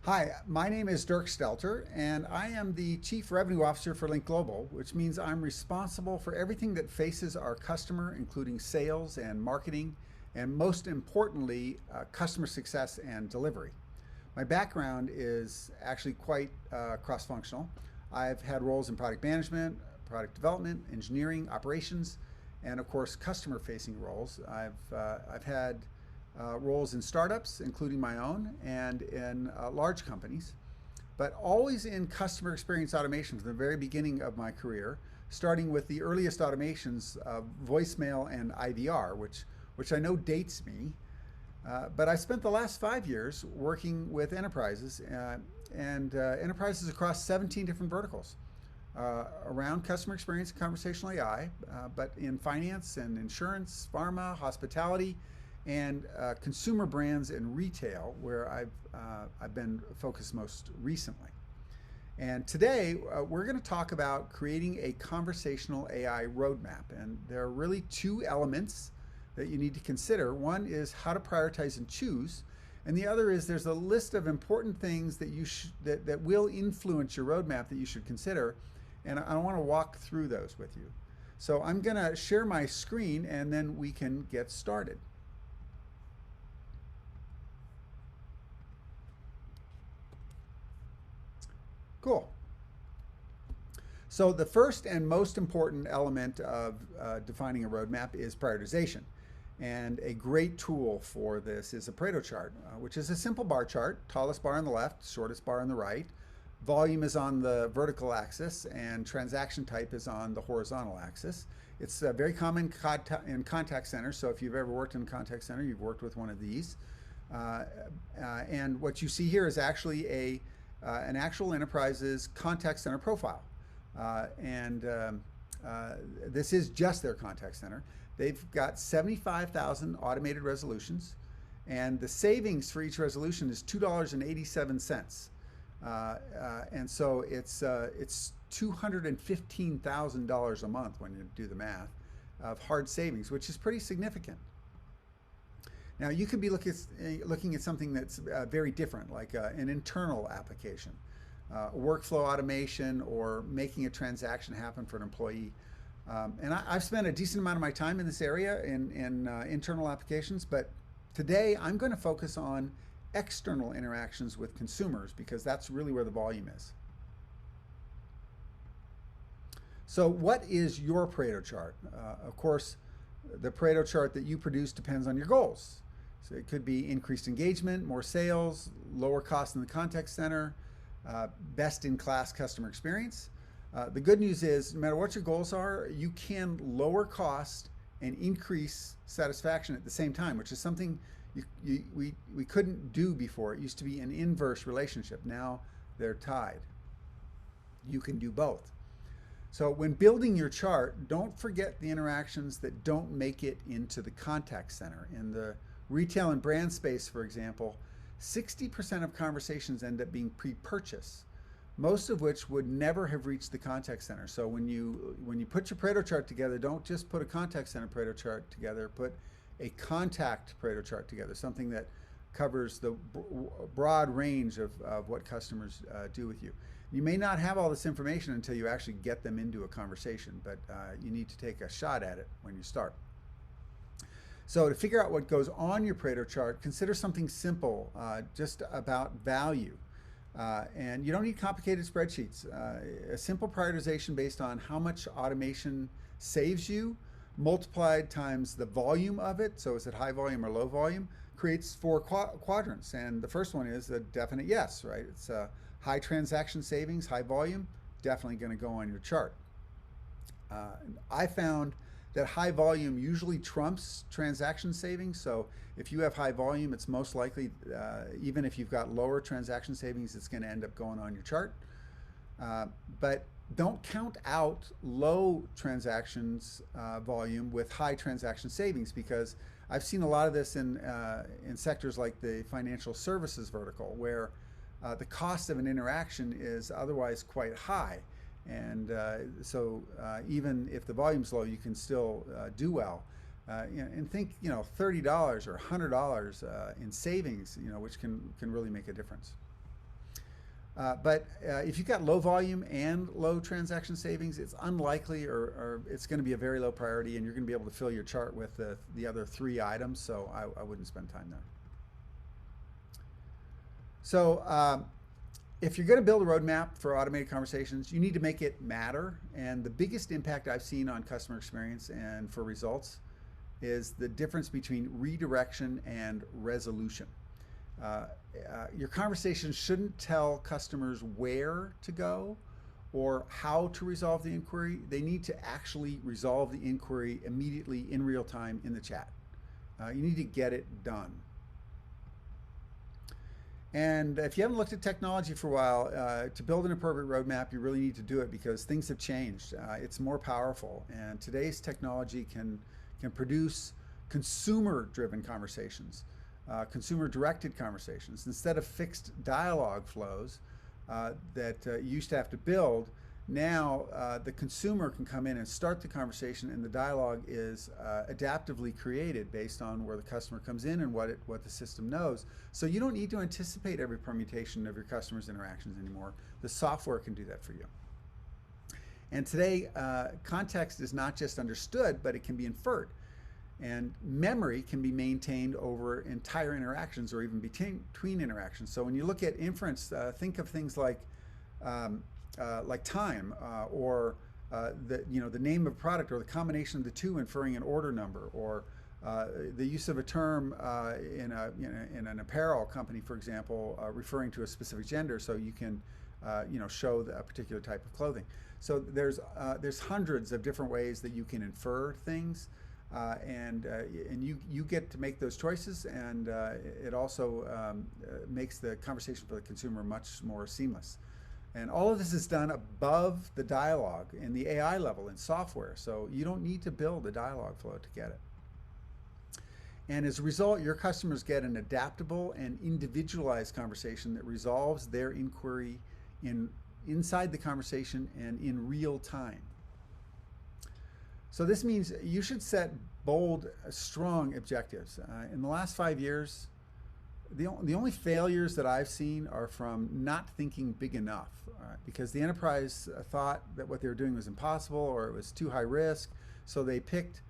Hi, my name is Dirk Stelter, and I am the Chief Revenue Officer for Link Global, which means I'm responsible for everything that faces our customer, including sales and marketing, and most importantly, customer success and delivery. My background is actually quite cross-functional. I've had roles in product management, product development, engineering, operations, and of course, customer-facing roles. I've had roles in startups, including my own, and in large companies, but always in customer experience automation from the very beginning of my career, starting with the earliest automations of voicemail and IVR, which I know dates me. But I spent the last 5 years working with enterprises and enterprises across 17 different verticals around customer experience and conversational AI, but in finance and insurance, pharma, hospitality, and consumer brands and retail, where I've been focused most recently. And today we're going to talk about creating a conversational AI roadmap. And there are really two elements that you need to consider. One is how to prioritize and choose, and the other is there's a list of important things that that will influence your roadmap that you should consider. And I want to walk through those with you. So I'm going to share my screen, and then we can get started. Cool. So the first and most important element of defining a roadmap is prioritization. And a great tool for this is a Pareto chart, which is a simple bar chart, tallest bar on the left, shortest bar on the right. Volume is on the vertical axis, and transaction type is on the horizontal axis. It's very common in contact centers, so if you've ever worked in a contact center, you've worked with one of these. And what you see here is actually an actual enterprise's contact center profile. This is just their contact center. They've got 75,000 automated resolutions, and the savings for each resolution is $2.87. And so it's $215,000 a month when you do the math of hard savings, which is pretty significant. Now, you could be looking at something that's very different, like an internal application, workflow automation, or making a transaction happen for an employee. And I've spent a decent amount of my time in this area in internal applications, but today I'm going to focus on external interactions with consumers because that's really where the volume is. So what is your Pareto chart? Of course, the Pareto chart that you produce depends on your goals. So it could be increased engagement, more sales, lower cost in the contact center, best-in-class customer experience. The good news is, no matter what your goals are, you can lower cost and increase satisfaction at the same time, which is something we couldn't do before. It used to be an inverse relationship. Now they're tied. You can do both. So when building your chart, don't forget the interactions that don't make it into the contact center. In the retail and brand space, for example, 60% of conversations end up being pre-purchase, most of which would never have reached the contact center. So when you put your Pareto chart together, don't just put a contact center Pareto chart together, put a contact Pareto chart together, something that covers the broad range of what customers do with you. You may not have all this information until you actually get them into a conversation, but you need to take a shot at it when you start. So to figure out what goes on your Pareto chart, consider something simple, just about value. And you don't need complicated spreadsheets. A simple prioritization based on how much automation saves you, multiplied times the volume of it, so is it high volume or low volume, creates four quadrants. And the first one is a definite yes, right? It's high transaction savings, high volume, definitely going to go on your chart. I found that high volume usually trumps transaction savings. So if you have high volume, it's most likely, even if you've got lower transaction savings, it's going to end up going on your chart. But don't count out low transactions volume with high transaction savings, because I've seen a lot of this in sectors like the financial services vertical, where the cost of an interaction is otherwise quite high. And so even if the volume's low, you can still do well. And think, $30 or $100 in savings, which can really make a difference. But if you've got low volume and low transaction savings, it's unlikely or it's going to be a very low priority, and you're going to be able to fill your chart with the other 3 items, so I wouldn't spend time there. So if you're going to build a roadmap for automated conversations, you need to make it matter. And the biggest impact I've seen on customer experience and for results is the difference between redirection and resolution. Your conversations shouldn't tell customers where to go or how to resolve the inquiry. They need to actually resolve the inquiry immediately in real time in the chat. You need to get it done. And if you haven't looked at technology for a while, to build an appropriate roadmap, you really need to do it because things have changed. It's more powerful, and today's technology can produce consumer-driven conversations, consumer-directed conversations. Instead of fixed dialogue flows that you used to have to build, now the consumer can come in and start the conversation, and the dialogue is adaptively created based on where the customer comes in and what the system knows. So you don't need to anticipate every permutation of your customer's interactions anymore. The software can do that for you. And today, context is not just understood, but it can be inferred. And memory can be maintained over entire interactions or even between interactions. So when you look at inference, think of things like time or the name of a product or the combination of the two inferring an order number, or the use of a term in an apparel company, for example, referring to a specific gender, so you can show a particular type of clothing. So there's hundreds of different ways that you can infer things, and you get to make those choices, and it also makes the conversation for the consumer much more seamless. And all of this is done above the dialogue in the AI level in software, so you don't need to build a dialogue flow to get it. And as a result, your customers get an adaptable and individualized conversation that resolves their inquiry inside the conversation and in real time. So this means you should set bold, strong objectives. In the last 5 years, the only failures that I've seen are from not thinking big enough, because the enterprise thought that what they were doing was impossible or it was too high risk, so they picked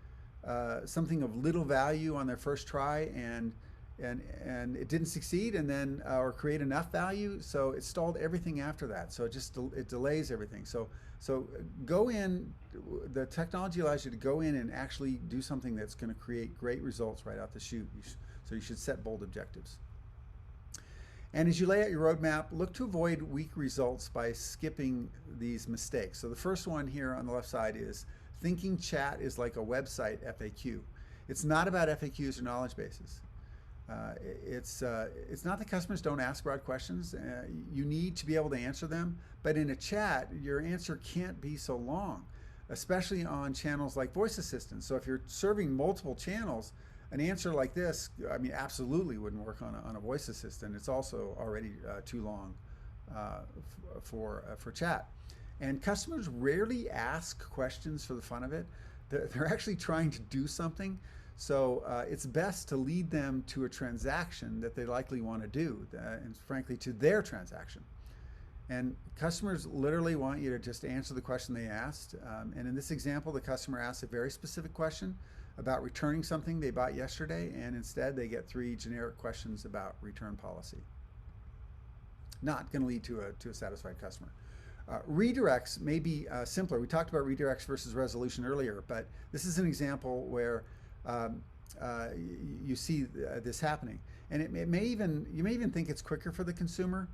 something of little value on their first try, and it didn't succeed, and then or create enough value, so it stalled everything after that. So it delays everything. So go in. The technology allows you to go in and actually do something that's going to create great results right out the chute. So you should set bold objectives. And as you lay out your roadmap, look to avoid weak results by skipping these mistakes. So the first one here on the left side is thinking chat is like a website FAQ. It's not about FAQs or knowledge bases. It's not that customers don't ask broad questions. You need to be able to answer them, but in a chat, your answer can't be so long, especially on channels like voice assistants. So if you're serving multiple channels, an answer like this, I mean, absolutely wouldn't work on a voice assistant. It's also already too long for chat. And customers rarely ask questions for the fun of it. They're actually trying to do something. So it's best to lead them to a transaction that they likely want to do, and frankly, to their transaction. And customers literally want you to just answer the question they asked. And in this example, the customer asked a very specific question about returning something they bought yesterday, and instead they get 3 generic questions about return policy. Not going to lead to a satisfied customer. Redirects may be simpler. We talked about redirects versus resolution earlier, but this is an example where you see this happening, and you may even think it's quicker for the consumer,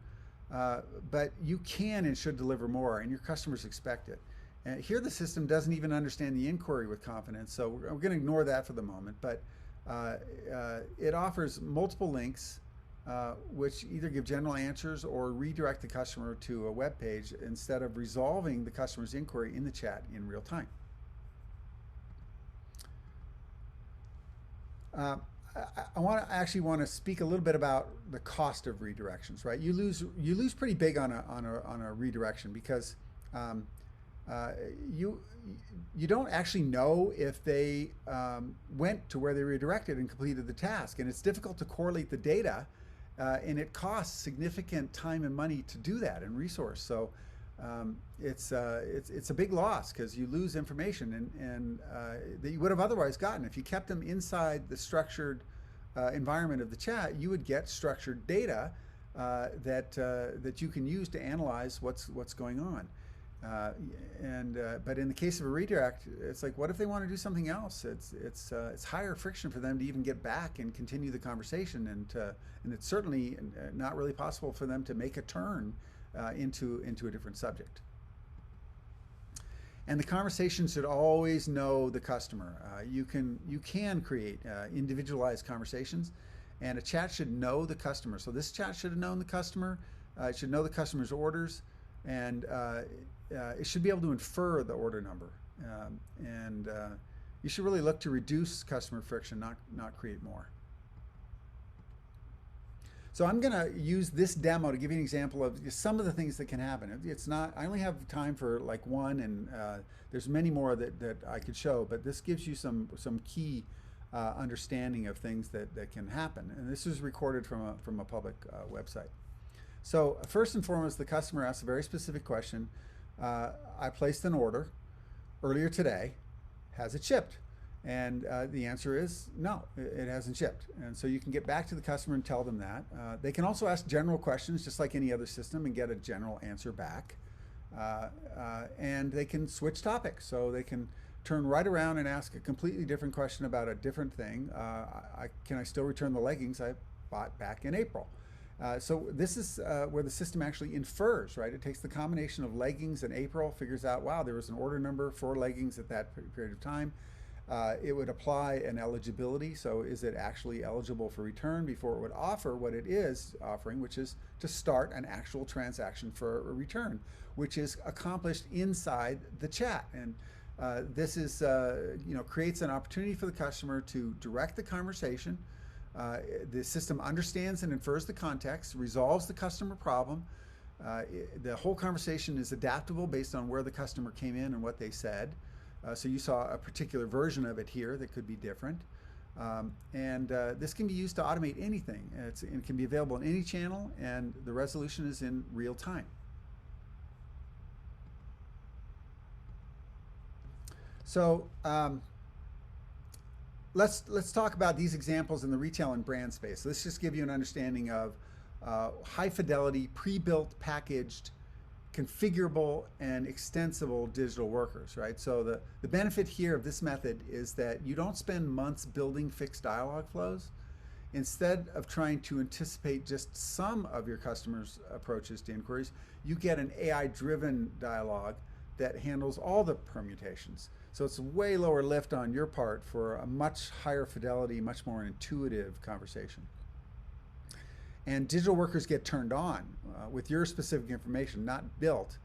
but you can and should deliver more, and your customers expect it. And here the system doesn't even understand the inquiry with confidence, so we're going to ignore that for the moment. But it offers multiple links, which either give general answers or redirect the customer to a web page instead of resolving the customer's inquiry in the chat in real time. I actually want to speak a little bit about the cost of redirections. Right, you lose pretty big on a redirection because you don't actually know if they went to where they redirected and completed the task, and it's difficult to correlate the data and it costs significant time and money to do that and resource. So it's a big loss because you lose information and that you would have otherwise gotten if you kept them inside the structured environment of the chat. You would get structured data that you can use to analyze what's going on. But in the case of a redirect, it's like, what if they want to do something else? It's higher friction for them to even get back and continue the conversation, and it's certainly not really possible for them to make a turn into a different subject. And the conversation should always know the customer. You can create individualized conversations, and a chat should know the customer. So this chat should have known the customer. It should know the customer's orders, and it should be able to infer the order number. You should really look to reduce customer friction, not create more. So I'm going to use this demo to give you an example of some of the things that can happen. It's not, I only have time for like one, and there's many more that I could show, but this gives you some key understanding of things that can happen. And this is recorded from a public website. So first and foremost, the customer asks a very specific question. I placed an order earlier today. Has it shipped? And the answer is no, it hasn't shipped. And so you can get back to the customer and tell them that. They can also ask general questions just like any other system and get a general answer back. And they can switch topics. So they can turn right around and ask a completely different question about a different thing. Can I still return the leggings I bought back in April? So this is where the system actually infers, right? It takes the combination of leggings and April, figures out, wow, there was an order number for leggings at that period of time. It would apply an eligibility. So is it actually eligible for return before it would offer what it is offering, which is to start an actual transaction for a return, which is accomplished inside the chat. And this is, creates an opportunity for the customer to direct the conversation. The system understands and infers the context, resolves the customer problem. The whole conversation is adaptable based on where the customer came in and what they said. So you saw a particular version of it here that could be different. This can be used to automate anything. It can be available in any channel, and the resolution is in real time. So let's talk about these examples in the retail and brand space. Let's just give you an understanding of high fidelity, pre-built, packaged, configurable, and extensible digital workers, right? So the benefit here of this method is that you don't spend months building fixed dialogue flows. Instead of trying to anticipate just some of your customers' approaches to inquiries, you get an AI-driven dialogue that handles all the permutations. So it's way lower lift on your part for a much higher fidelity, much more intuitive conversation. And digital workers get turned on with your specific information, not built.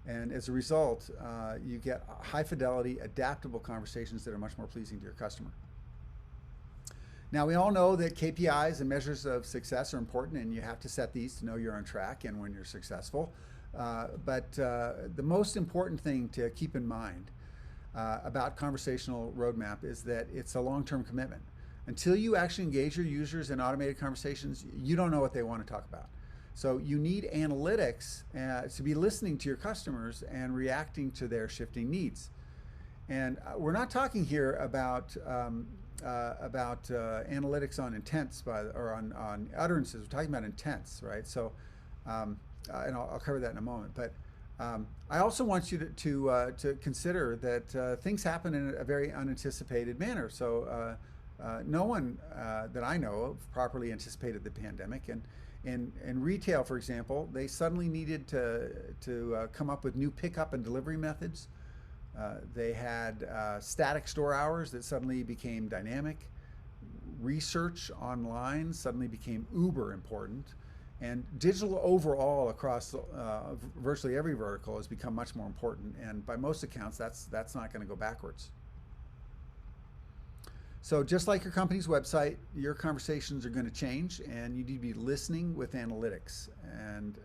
And as a result, you get high fidelity, adaptable conversations that are much more pleasing to your customer. Now, we all know that KPIs and measures of success are important, and you have to set these to know you're on track and when you're successful. But the most important thing to keep in mind about conversational roadmap is that it's a long-term commitment. Until you actually engage your users in automated conversations, you don't know what they want to talk about. So you need analytics to be listening to your customers and reacting to their shifting needs. And we're not talking here about analytics on intents or on utterances. We're talking about intents, right? So, and I'll cover that in a moment. But I also want you to consider that things happen in a very unanticipated manner. So no one that I know of properly anticipated the pandemic. And in retail, for example, they suddenly needed to come up with new pickup and delivery methods. They had static store hours that suddenly became dynamic. Research online suddenly became uber important. And digital overall across virtually every vertical has become much more important. And by most accounts, that's not going to go backwards. So just like your company's website, your conversations are going to change, and you need to be listening with analytics. And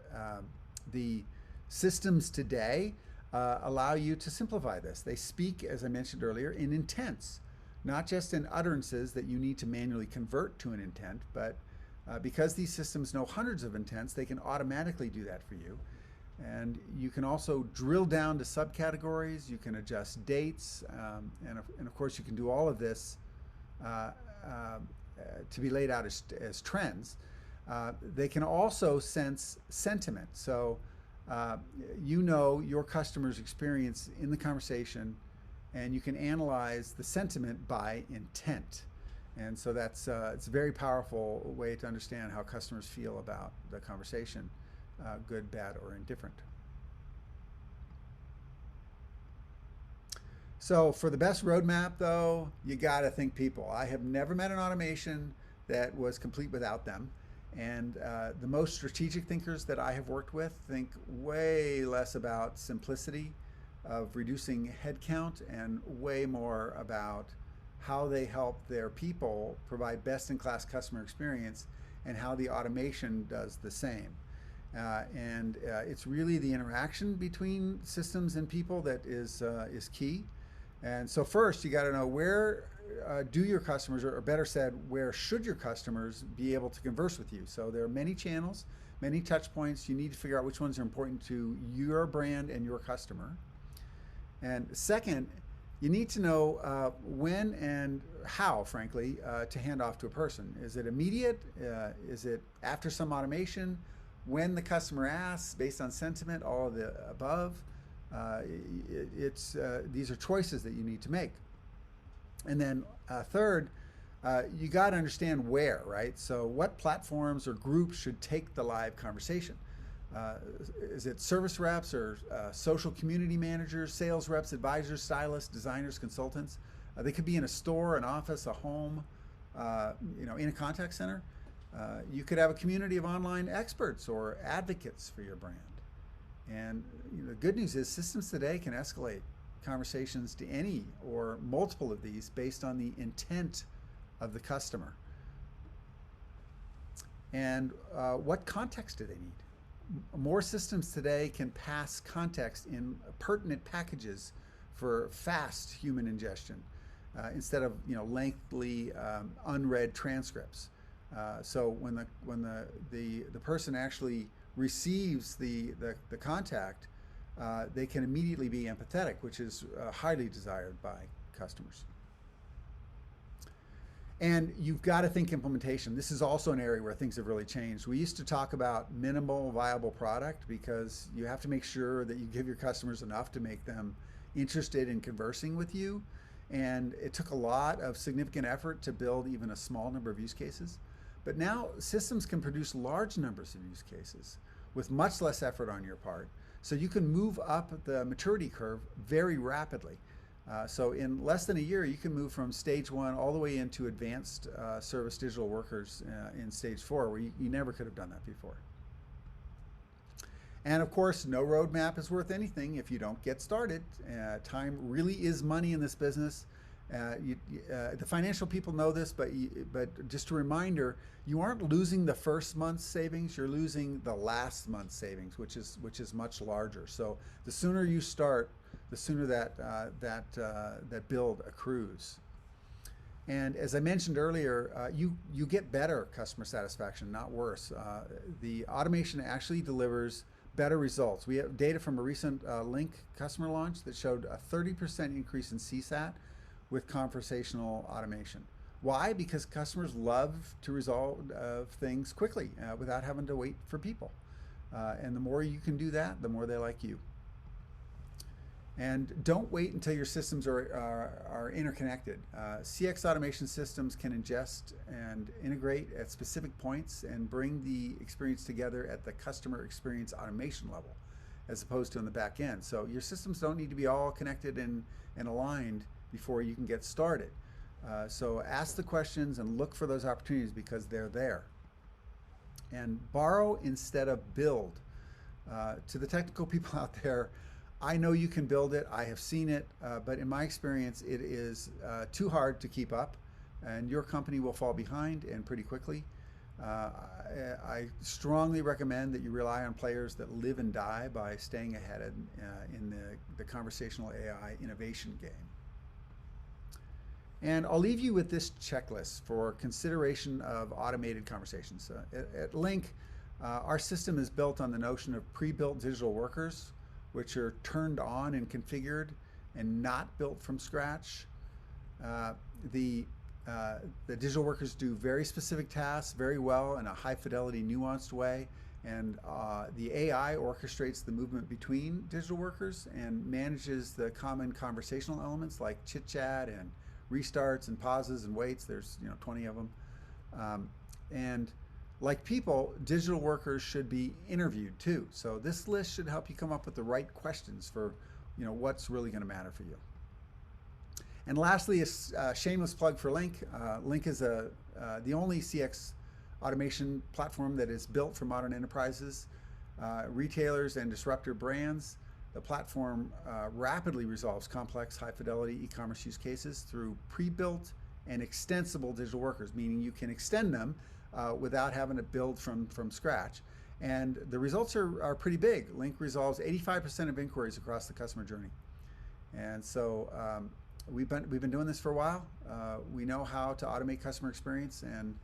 the systems today allow you to simplify this. They speak, as I mentioned earlier, in intents, not just in utterances that you need to manually convert to an intent, but Because these systems know hundreds of intents, they can automatically do that for you. And you can also drill down to subcategories. You can adjust dates, and of course you can do all of this to be laid out as trends. They can also sense sentiment. So you know your customer's experience in the conversation, and you can analyze the sentiment by intent. And so that's it's a very powerful way to understand how customers feel about the conversation, good, bad, or indifferent. So for the best roadmap, though, you got to think people. I have never met an automation that was complete without them. And the most strategic thinkers that I have worked with think way less about simplicity of reducing headcount and way more about how they help their people provide best-in-class customer experience and how the automation does the same. It's really the interaction between systems and people that is key. And so first, you got to know where do your customers, or better said, where should your customers be able to converse with you? So there are many channels, many touch points. You need to figure out which ones are important to your brand and your customer. And second, you need to know when and how, frankly, to hand off to a person. Is it immediate? Is it after some automation? When the customer asks, based on sentiment, all of the above? These are choices that you need to make. And then third, you got to understand where, right? So what platforms or groups should take the live conversation? Is it service reps or social community managers, sales reps, advisors, stylists, designers, consultants? They could be in a store, an office, a home, in a contact center. You could have a community of online experts or advocates for your brand. And the good news is systems today can escalate conversations to any or multiple of these based on the intent of the customer. And what context do they need? More systems today can pass context in pertinent packages for fast human ingestion instead of lengthy unread transcripts. So when the person actually receives the contact, they can immediately be empathetic, which is highly desired by customers. And you've got to think implementation. This is also an area where things have really changed. We used to talk about minimal viable product because you have to make sure that you give your customers enough to make them interested in conversing with you. And it took a lot of significant effort to build even a small number of use cases. But now systems can produce large numbers of use cases with much less effort on your part. So you can move up the maturity curve very rapidly. So in less than a year, you can move from stage 1 all the way into advanced service digital workers in stage 4, where you never could have done that before. And of course, no roadmap is worth anything if you don't get started. Time really is money in this business. The financial people know this, but just a reminder, you aren't losing the first month's savings, you're losing the last month's savings, which is much larger. So the sooner you start, the sooner that build accrues. And as I mentioned earlier, you get better customer satisfaction, not worse. The automation actually delivers better results. We have data from a recent Link customer launch that showed a 30% increase in CSAT with conversational automation. Why? Because customers love to resolve things quickly without having to wait for people. And the more you can do that, the more they like you. And don't wait until your systems are interconnected. CX automation systems can ingest and integrate at specific points and bring the experience together at the customer experience automation level, as opposed to in the back end. So your systems don't need to be all connected and aligned before you can get started. So ask the questions and look for those opportunities because they're there. And borrow instead of build. To the technical people out there, I know you can build it, I have seen it, but in my experience it is too hard to keep up and your company will fall behind and pretty quickly. I strongly recommend that you rely on players that live and die by staying ahead in the conversational AI innovation game. And I'll leave you with this checklist for consideration of automated conversations. At Link, our system is built on the notion of pre-built digital workers, which are turned on and configured and not built from scratch. The digital workers do very specific tasks very well in a high fidelity, nuanced way. And the AI orchestrates the movement between digital workers and manages the common conversational elements like chit chat and restarts and pauses and waits. There's 20 of them. And like people, digital workers should be interviewed too. So this list should help you come up with the right questions for what's really going to matter for you. And lastly, a shameless plug for Link. Link is the only CX automation platform that is built for modern enterprises, retailers, and disruptor brands. The platform rapidly resolves complex, high-fidelity e-commerce use cases through pre-built and extensible digital workers, meaning you can extend them without having to build from scratch. And the results are pretty big. Link resolves 85% of inquiries across the customer journey. And so we've been doing this for a while. We know how to automate customer experience and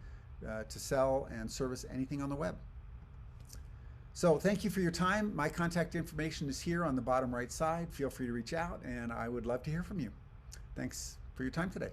to sell and service anything on the web. So thank you for your time. My contact information is here on the bottom right side. Feel free to reach out, and I would love to hear from you. Thanks for your time today.